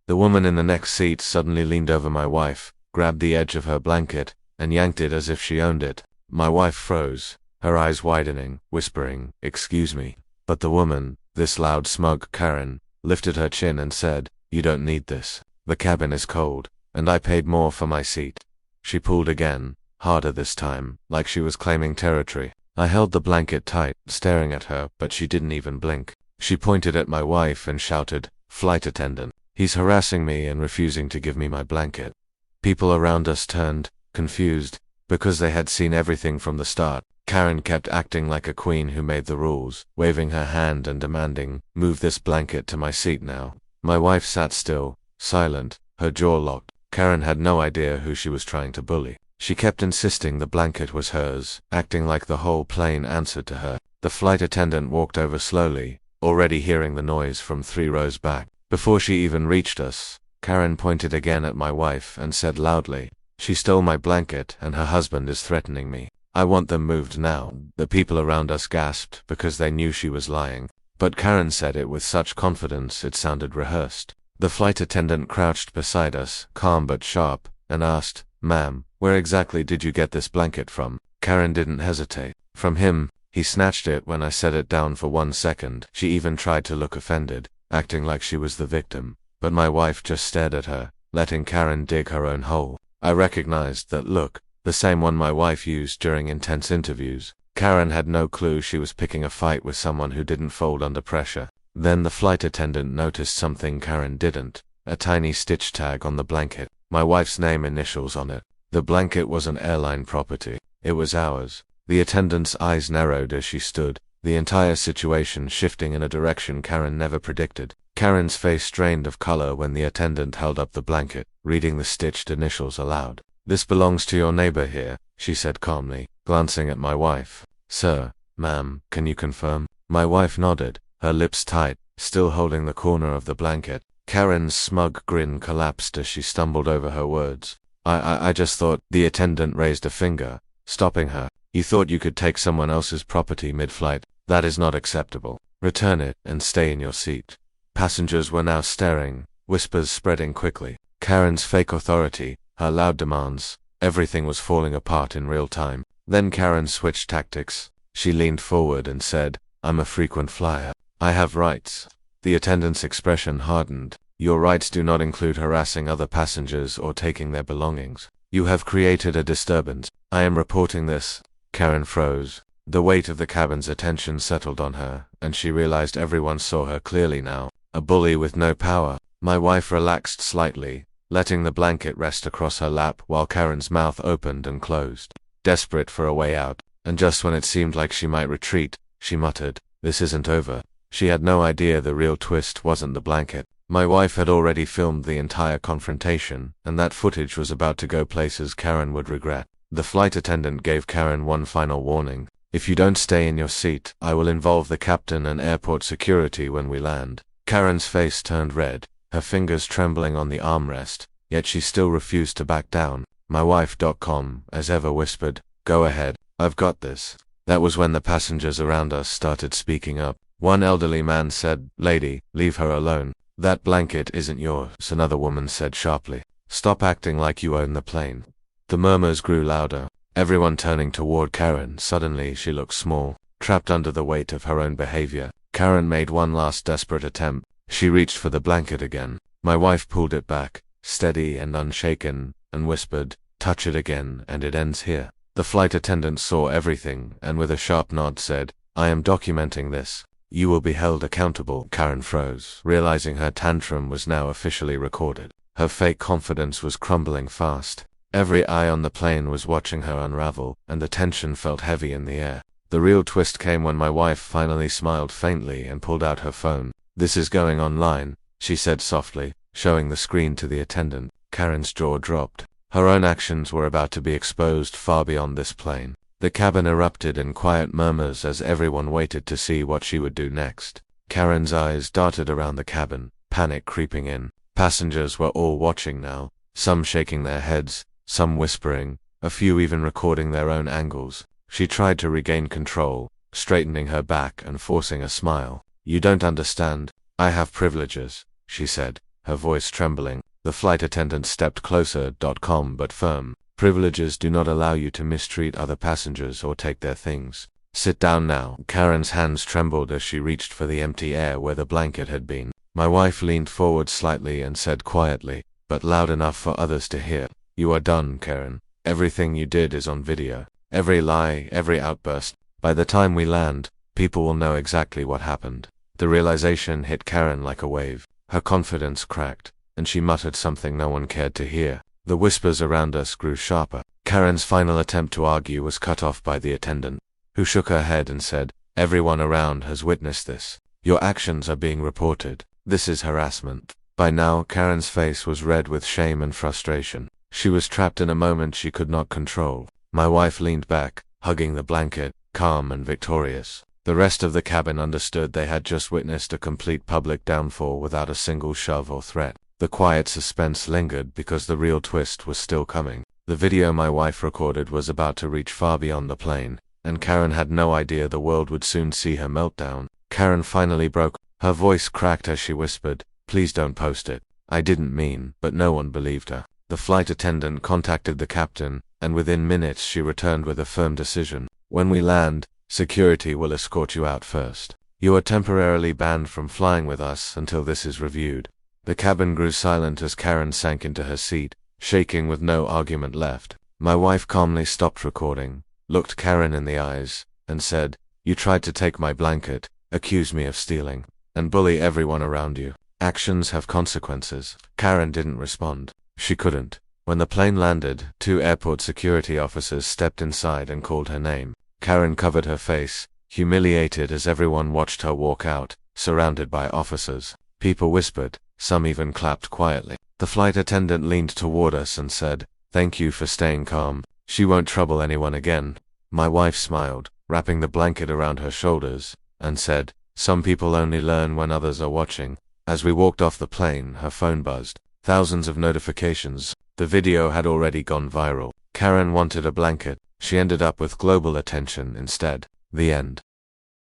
The woman in the next seat suddenly leaned over my wife, grabbed the edge of her blanket, and yanked it as if she owned it. My wife froze, her eyes widening, whispering, "Excuse me." But the woman, this loud, smug Karen, lifted her chin and said, "You don't need this. The cabin is cold, and I paid more for my seat." She pulled again, harder this time, like she was claiming territory. I held the blanket tight, staring at her, but she didn't even blink. She pointed at my wife and shouted, "Flight attendant. He's harassing me and refusing to give me my blanket." People around us turned, confused, because they had seen everything from the start. Karen kept acting like a queen who made the rules, waving her hand and demanding, "Move this blanket to my seat now." My wife sat still, silent, her jaw locked. Karen had no idea who she was trying to bully. She kept insisting the blanket was hers, acting like the whole plane answered to her. The flight attendant walked over slowly, already hearing the noise from 3 rows back. Before she even reached us, Karen pointed again at my wife and said loudly, "She stole my blanket and her husband is threatening me. I want them moved now." The people around us gasped because they knew she was lying. But Karen said it with such confidence it sounded rehearsed. The flight attendant crouched beside us, calm but sharp, and asked, "Ma'am, where exactly did you get this blanket from?" Karen didn't hesitate. "From him. He snatched it when I set it down for 1 second." She even tried to look offended, acting like she was the victim. But my wife just stared at her, letting Karen dig her own hole. I recognized that look, the same one my wife used during intense interviews. Karen had no clue she was picking a fight with someone who didn't fold under pressure. Then the flight attendant noticed something Karen didn't, a tiny stitch tag on the blanket, my wife's name initials on it. The blanket was an airline property. It was ours. The attendant's eyes narrowed as she stood, the entire situation shifting in a direction Karen never predicted. Karen's face strained of color when the attendant held up the blanket, reading the stitched initials aloud. "This belongs to your neighbor here," she said calmly, glancing at my wife. "Sir, ma'am, can you confirm?" My wife nodded, her lips tight, still holding the corner of the blanket. Karen's smug grin collapsed as she stumbled over her words. I just thought," the attendant raised a finger, stopping her. "You thought you could take someone else's property mid-flight? That is not acceptable. Return it and stay in your seat." Passengers were now staring, whispers spreading quickly. Karen's fake authority, her loud demands, everything was falling apart in real time. Then Karen switched tactics. She leaned forward and said, "I'm a frequent flyer. I have rights." The attendant's expression hardened. "Your rights do not include harassing other passengers or taking their belongings. You have created a disturbance. I am reporting this." Karen froze. The weight of the cabin's attention settled on her, and she realized everyone saw her clearly now. A bully with no power. My wife relaxed slightly, letting the blanket rest across her lap while Karen's mouth opened and closed, desperate for a way out. And just when it seemed like she might retreat, she muttered, "This isn't over." She had no idea the real twist wasn't the blanket. My wife had already filmed the entire confrontation, and that footage was about to go places Karen would regret. The flight attendant gave Karen one final warning. "If you don't stay in your seat, I will involve the captain and airport security when we land." Karen's face turned red, her fingers trembling on the armrest, yet she still refused to back down. My wife.com, as ever, whispered, "Go ahead, I've got this." That was when the passengers around us started speaking up. One elderly man said, "Lady, leave her alone. That blanket isn't yours." Another woman said sharply, "Stop acting like you own the plane." The murmurs grew louder, everyone turning toward Karen. Suddenly she looked small, trapped under the weight of her own behavior. Karen made one last desperate attempt. She reached for the blanket again. My wife pulled it back, steady and unshaken, and whispered, "Touch it again and it ends here." The flight attendant saw everything and with a sharp nod said, "I am documenting this. You will be held accountable." Karen froze, realizing her tantrum was now officially recorded. Her fake confidence was crumbling fast. Every eye on the plane was watching her unravel, and the tension felt heavy in the air. The real twist came when my wife finally smiled faintly and pulled out her phone. "This is going online," she said softly, showing the screen to the attendant. Karen's jaw dropped. Her own actions were about to be exposed far beyond this plane. The cabin erupted in quiet murmurs as everyone waited to see what she would do next. Karen's eyes darted around the cabin, panic creeping in. Passengers were all watching now, some shaking their heads, some whispering, a few even recording their own angles. She tried to regain control, straightening her back and forcing a smile. "You don't understand. I have privileges," she said, her voice trembling. The flight attendant stepped closer, calm but firm. Privileges do not allow you to mistreat other passengers or take their things. Sit down now. Karen's hands trembled as she reached for the empty air where the blanket had been. My wife leaned forward slightly and said quietly, but loud enough for others to hear, "You are done, Karen. Everything you did is on video. Every lie, every outburst. By the time we land, people will know exactly what happened." The realization hit Karen like a wave. Her confidence cracked, and she muttered something no one cared to hear. The whispers around us grew sharper. Karen's final attempt to argue was cut off by the attendant, who shook her head and said, "Everyone around has witnessed this. Your actions are being reported. This is harassment." By now, Karen's face was red with shame and frustration. She was trapped in a moment she could not control. My wife leaned back, hugging the blanket, calm and victorious. The rest of the cabin understood they had just witnessed a complete public downfall without a single shove or threat. The quiet suspense lingered because the real twist was still coming. The video my wife recorded was about to reach far beyond the plane, and Karen had no idea the world would soon see her meltdown. Karen finally broke. Her voice cracked as she whispered, "Please don't post it. I didn't mean," but no one believed her. The flight attendant contacted the captain, and within minutes she returned with a firm decision. "When we land, security will escort you out first. You are temporarily banned from flying with us until this is reviewed." The cabin grew silent as Karen sank into her seat, shaking with no argument left. My wife calmly stopped recording, looked Karen in the eyes, and said, "You tried to take my blanket, accuse me of stealing, and bully everyone around you. Actions have consequences." Karen didn't respond. She couldn't. When the plane landed, 2 airport security officers stepped inside and called her name. Karen covered her face, humiliated as everyone watched her walk out, surrounded by officers. People whispered, some even clapped quietly. The flight attendant leaned toward us and said, "Thank you for staying calm. She won't trouble anyone again." My wife smiled, wrapping the blanket around her shoulders, and said, "Some people only learn when others are watching." As we walked off the plane, her phone buzzed. Thousands of notifications. The video had already gone viral. Karen wanted a blanket. She ended up with global attention instead. The end.